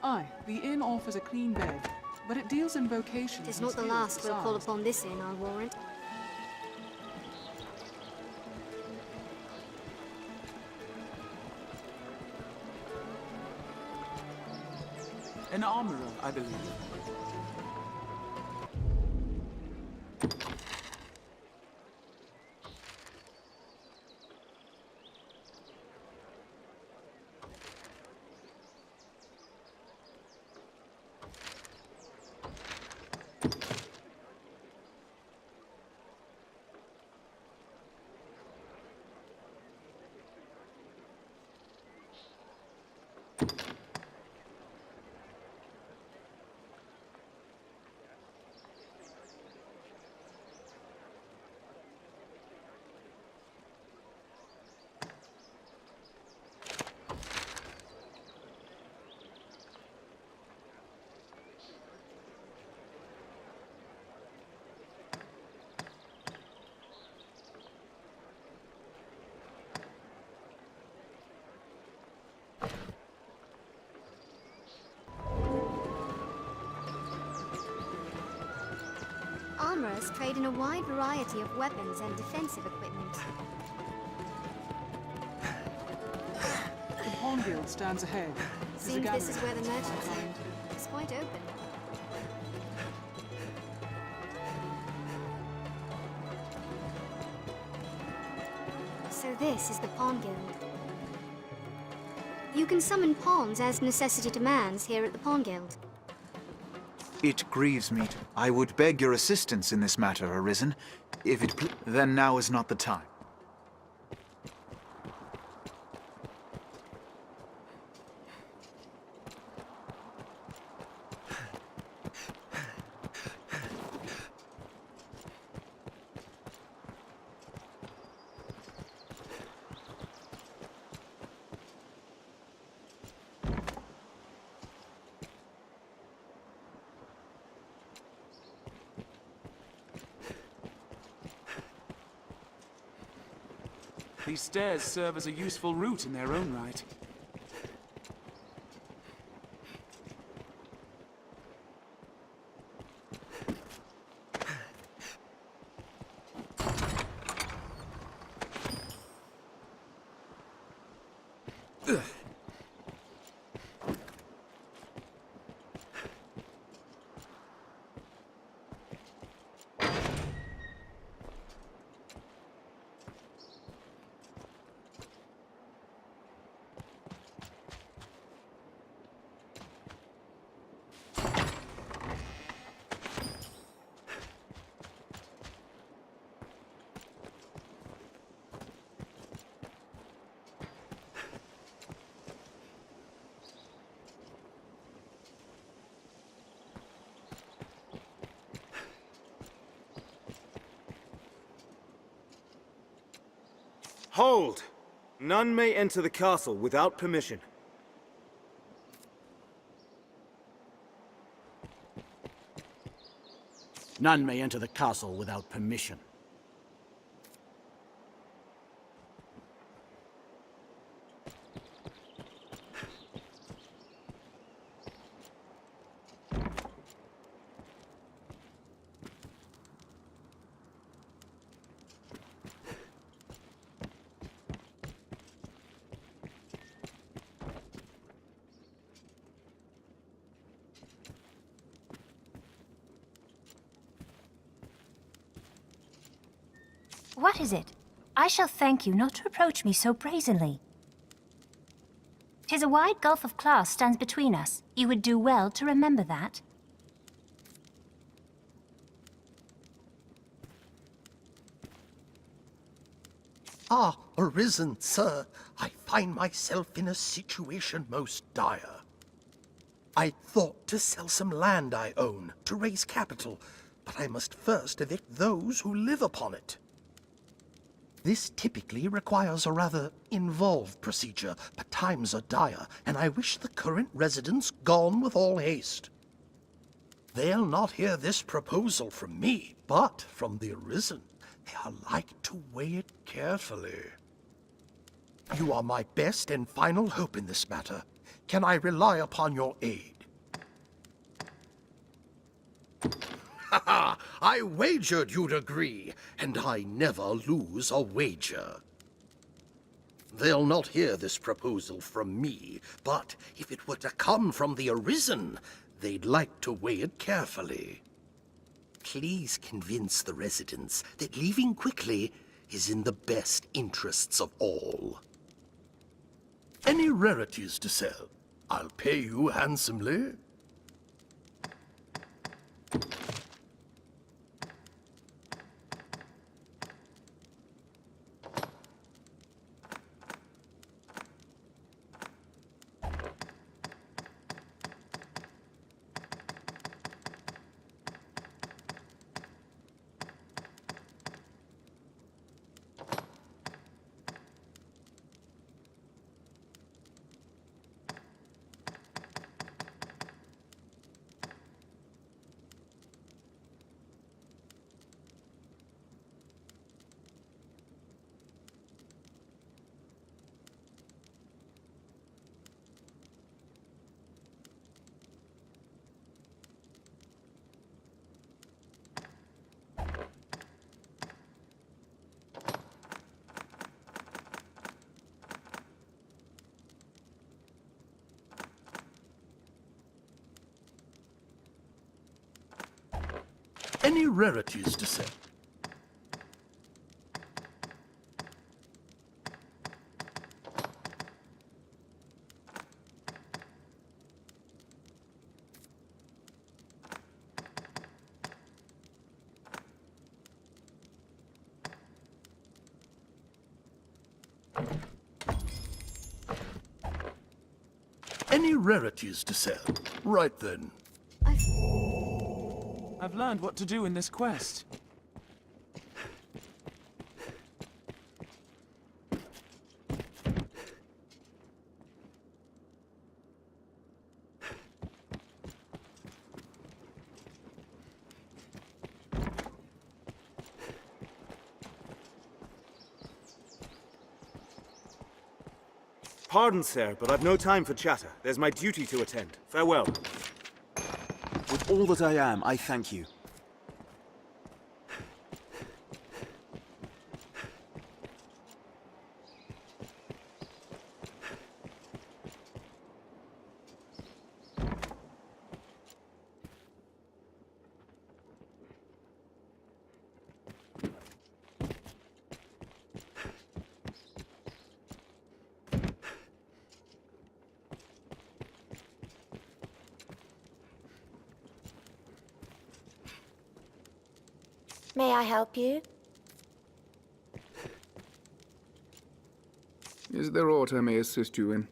Aye, the inn offers a clean bed, but it deals in vocations. Tis not the last we'll call upon this inn, I'll warrant. An armorer, I believe. Armorers trade in a wide variety of weapons and defensive equipment. The Pawn Guild stands ahead. Seems this is where the merchants are. It's quite open. So this is the Pawn Guild. You can summon pawns as necessity demands here at the Pawn Guild. It grieves me. I would beg your assistance in this matter, ARISEN. If it then now is not the time. These stairs serve as a useful route in their own right. Hold! None may enter the castle without permission. None may enter the castle without permission. What is it? I shall thank you not to approach me so brazenly. 'Tis a wide gulf of class stands between us. You would do well to remember that. Ah, ARISEN, sir. I find myself in a situation most dire. I thought to sell some land I own to raise capital, but I must first evict those who live upon it. This typically requires a rather involved procedure, but times are dire, and I wish the current residents gone with all haste. They'll not hear this proposal from me, but from the ARISEN. They are like to weigh it carefully. You are my best and final hope in this matter. Can I rely upon your aid? I wagered you'd agree, and I never lose a wager. They'll not hear this proposal from me, but if it were to come from the ARISEN, they'd like to weigh it carefully. Please convince the residents that leaving quickly is in the best interests of all. Any rarities to sell? I'll pay you handsomely. Any rarities to sell? Any rarities to sell? Right then. I've learned what to do in this quest. Pardon, sir, but I've no time for chatter. There's my duty to attend. Farewell. With all that I am, I thank you. May I help you? Is there aught I may assist you in?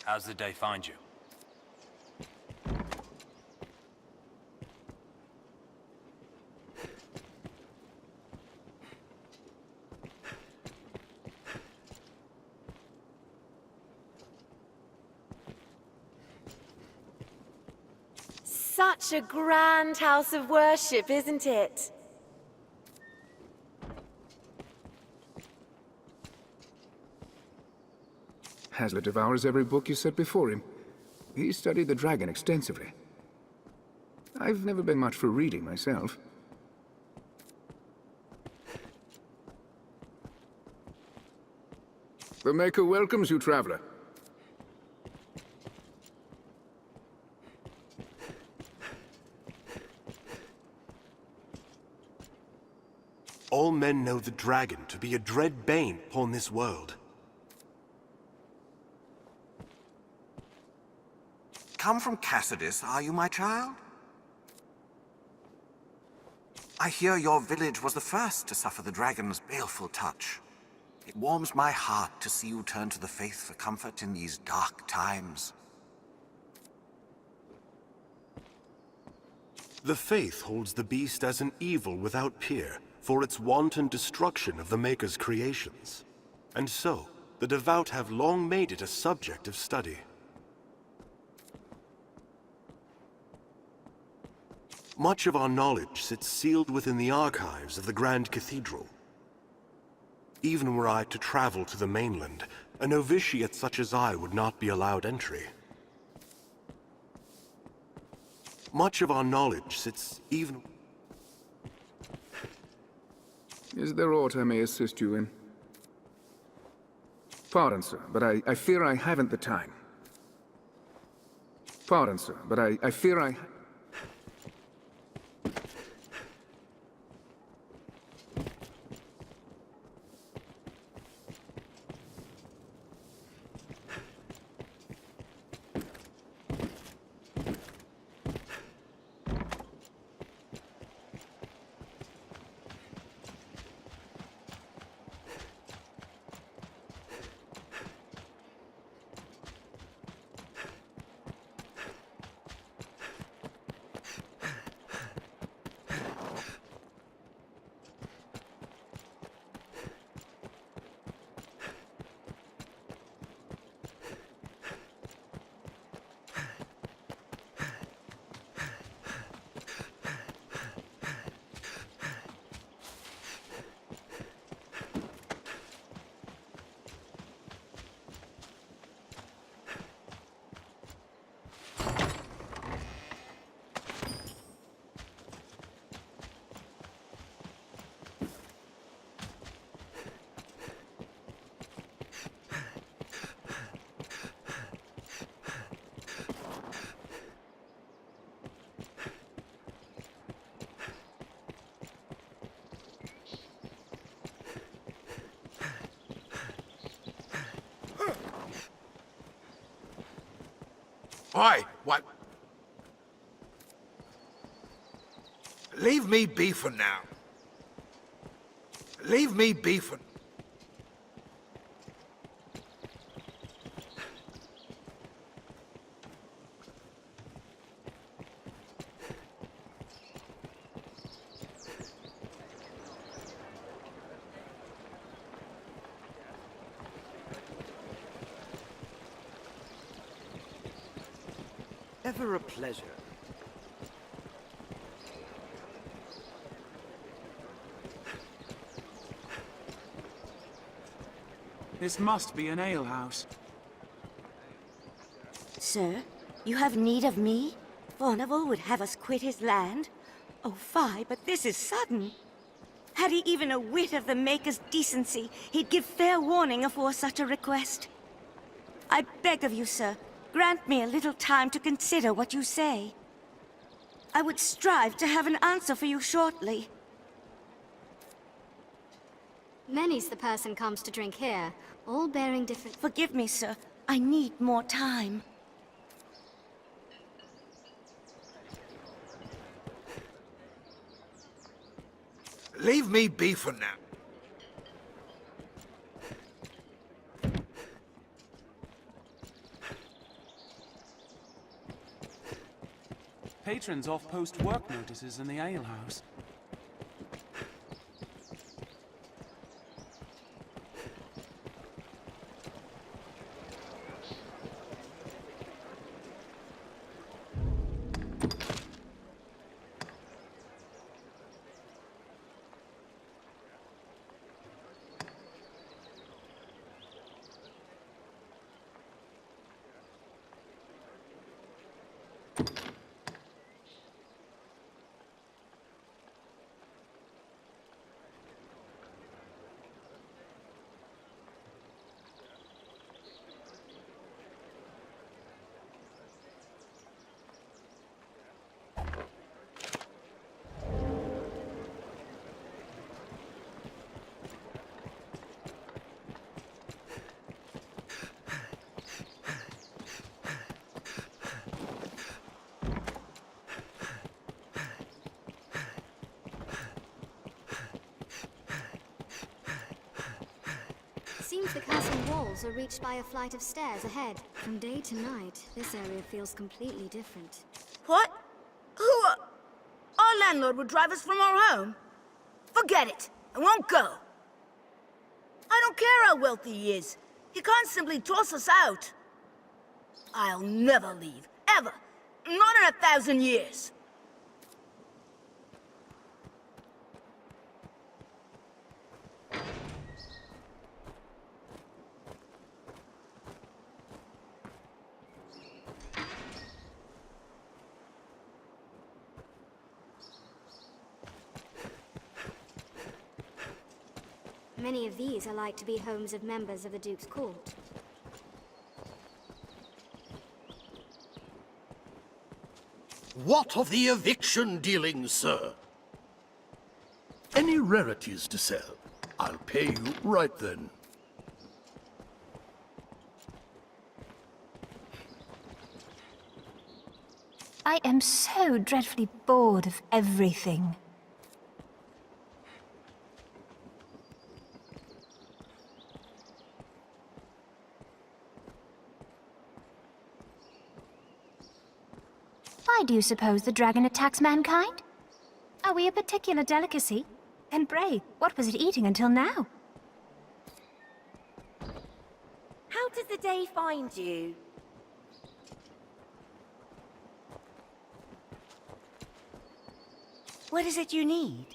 How's the day find you? Such a grand house of worship, isn't it? Hazlitt devours every book you set before him. He studied the dragon extensively. I've never been much for reading myself. The Maker welcomes you, traveler. All men know the dragon to be a dread bane upon this world. Come from Cassidus, are you, my child? I hear your village was the first to suffer the dragon's baleful touch. It warms my heart to see you turn to the faith for comfort in these dark times. The faith holds the beast as an evil without peer for its wanton destruction of the Maker's creations. And so, the devout have long made it a subject of study. Much of our knowledge sits sealed within the archives of the Grand Cathedral. Even were I to travel to the mainland, a novitiate such as I would not be allowed entry. Much of our knowledge sits even... Is there aught I may assist you in? Pardon, sir, but I fear I haven't the time. Pardon, sir, but I fear I... Oi, what? Leave me be for now. Leave me be for... Ever a pleasure. This must be an alehouse. Sir, you have need of me? Furnival would have us quit his land? Oh, fie, but this is sudden. Had he even a whit of the Maker's decency, he'd give fair warning afore such a request. I beg of you, sir, grant me a little time to consider what you say. I would strive to have an answer for you shortly. Many's the person comes to drink here, all bearing different... Forgive me, sir. I need more time. Leave me be for now. Patrons off post work notices in the alehouse. seems the castle walls are reached by a flight of stairs ahead. From day to night, this area feels completely different. What? Who Our landlord would drive us from our home? Forget it. I won't go. I don't care how wealthy he is. He can't simply toss us out. I'll never leave. Ever. Not in 1,000 years. Many of these are like to be homes of members of the Duke's court. What of the eviction dealings, sir? Any rarities to sell? I'll pay you right then. I am so dreadfully bored of everything. Why do you suppose the dragon attacks mankind? Are we a particular delicacy? And pray, what was it eating until now? How does the day find you? What is it you need?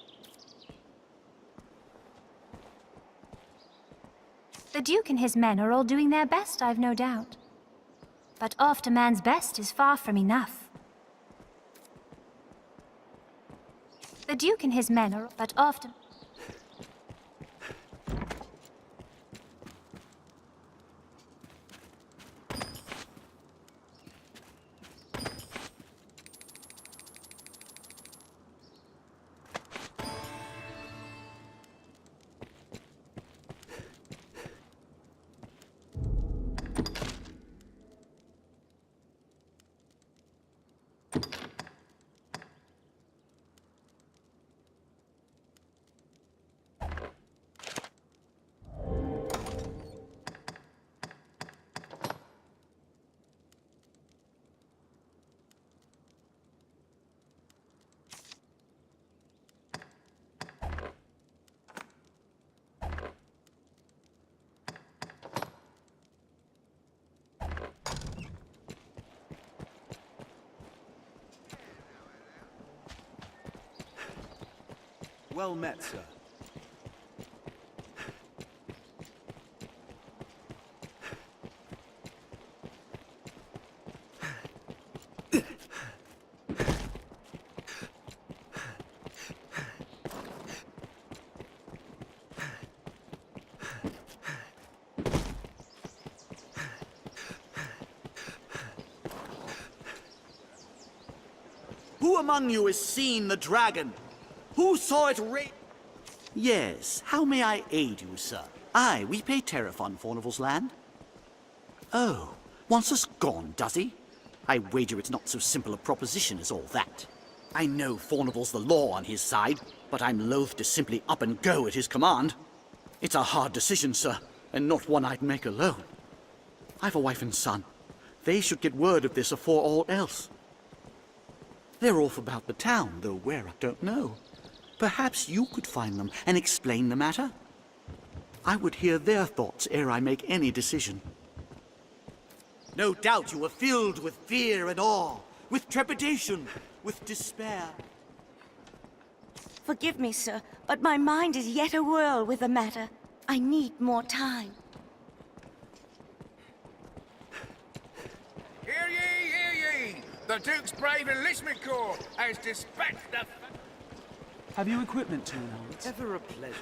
The Duke and his men are all doing their best, I've no doubt. But oft a man's best is far from enough. The Duke and his men are, but often... Well met, sir. Who among you has seen the dragon? Who saw it Yes, how may I aid you, sir? Aye, we pay tariff on Fornival's land. Oh, wants us gone, does he? I wager it's not so simple a proposition as all that. I know Fornival's the law on his side, but I'm loath to simply up and go at his command. It's a hard decision, sir, and not one I'd make alone. I've a wife and son. They should get word of this afore all else. They're off about the town, though where I don't know. Perhaps you could find them and explain the matter? I would hear their thoughts ere I make any decision. No doubt you were filled with fear and awe, with trepidation, with despair. Forgive me, sir, but my mind is yet a-whirl with the matter. I need more time. Hear ye, hear ye! The Duke's brave enlistment corps has dispatched the... Have you equipment to enhance? Ever a pleasure.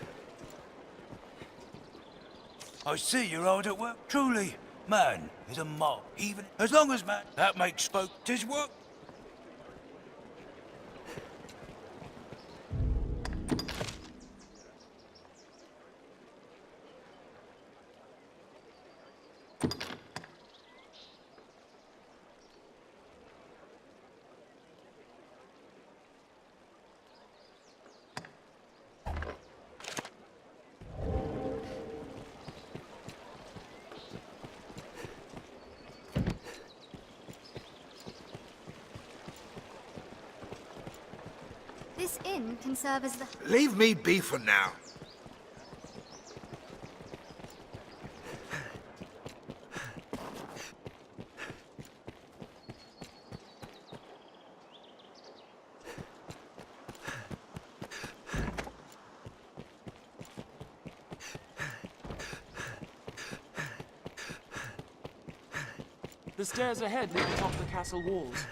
I see you're hard at work. Truly, man is a mob. Even as long as man that makes folk, 'tis work. This inn can serve as the... Leave me be for now. The stairs ahead lead atop the castle walls.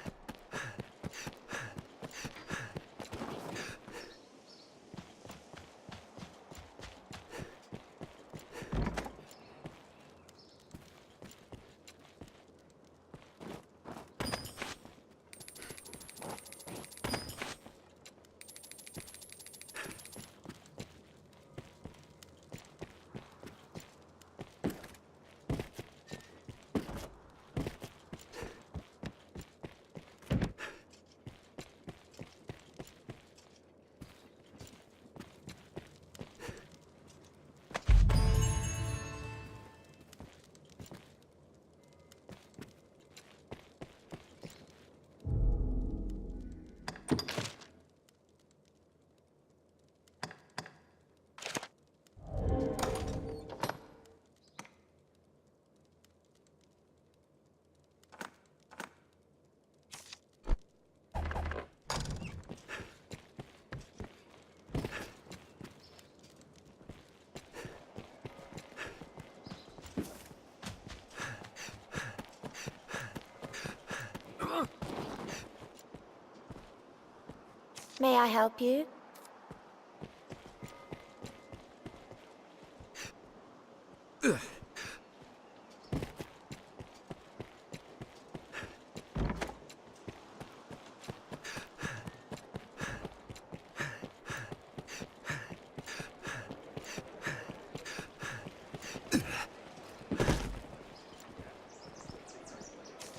May I help you?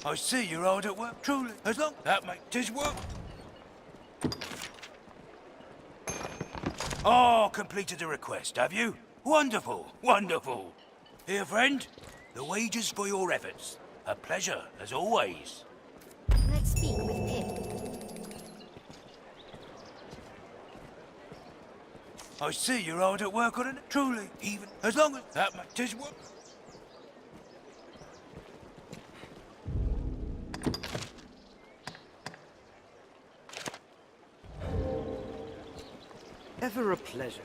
I see you're hard at work, truly. As long that makes his work. Oh, completed the request, have you? Wonderful, wonderful. Here, friend, the wages for your efforts. A pleasure, as always. Let's speak with Pip. I see you're hard at work on it, truly, even as long as that makes his work. Ever a pleasure.